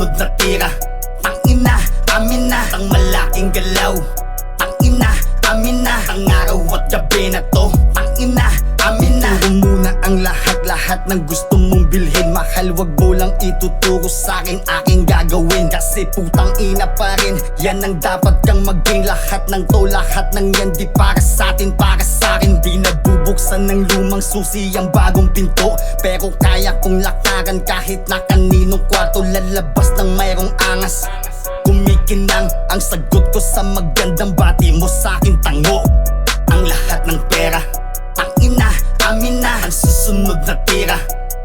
susunod na tira. Tangina, amin na, ang malaking galaw. Tangina, amin na, ang araw at gabi na to. Tangina, amin na. Turo muna ang lahat ng gusto mong bilhin. Mahal, wag mo lang ituturo sa'kin, aking gagawin. Kasi putang ina pa rin, yan ang dapat kang maging. Lahat ng to, lahat ng yan di para sa'tin, para sa'kin. Di nabubuksan ng lumang susi ang bagong pinto. Pero kaya kong lakaran kahit na kaninong kwarto. Lalabas ng mayroong angas, kumikinang ang sagot ko sa magandang bati mo sa'kin, tango. Ang lahat ng pera, tangina, amin na, ang susunod na tira.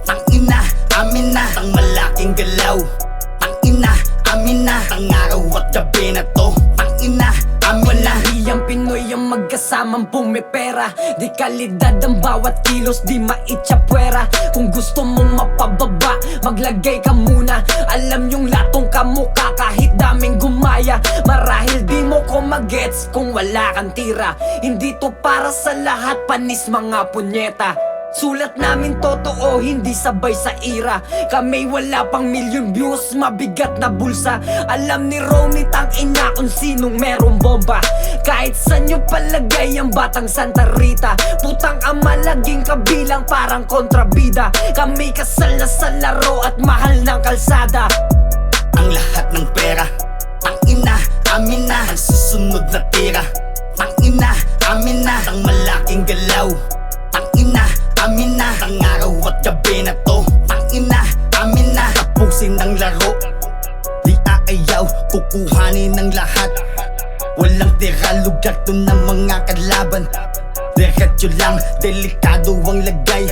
Tangina, amin na, ang malaking galaw. Tangina, amin na, ang araw at gabi na to. Tangina, amin na. Hiyang Pinoy ang magkasamang pumipera. Di kalidad ang bawat kilos, di maitsapwera. Kung gusto mong mapababa, maglagay ka muna. Alam yung latong kamukha kahit daming gumaya. Marahil di mo ko magets kung wala kang tira. Hindi to para sa lahat, panis mga punyeta. Sulat namin totoo, hindi sabay sa ira. Kami wala pang million views, mabigat na bulsa. Alam ni Romy tang ina kung sinong merong bomba. Kahit saan nyo palagay ang batang Santa Rita. Putang ama laging kabilang parang kontrabida. Kami kasal na sa laro at mahal ng kalsada. Ang lahat ng pera, tangina, amin na, ang susunod na tira. Tangina, amin na, ang malaking galaw. Tangina, amin na, ang araw at gabi na to. Tangina, amin na, tapusin ang laro. Di aayaw, kukuhanin ng lahat. Walang tira, lugar to ng mga kalaban. Diretso lang, delikado ang lagay.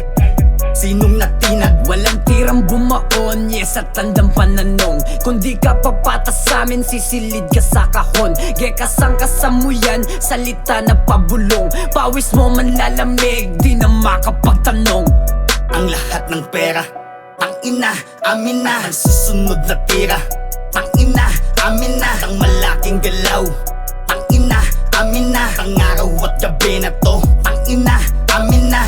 Sinong natinag? Walang tirang bumaon, yes at tandang pananong. Kung di ka papatas sa'min, sisilid ka sa kahon. Gekasang kasamuyan, salita na pabulong. Pawis mo man lalamig, di na makapagtanong. Ang lahat ng pera, tangina, amin na, ang susunod na tira. Tangina, amin na, ang malaking galaw. Tangina, amin na, ang araw at gabi na to. Tangina, amin na.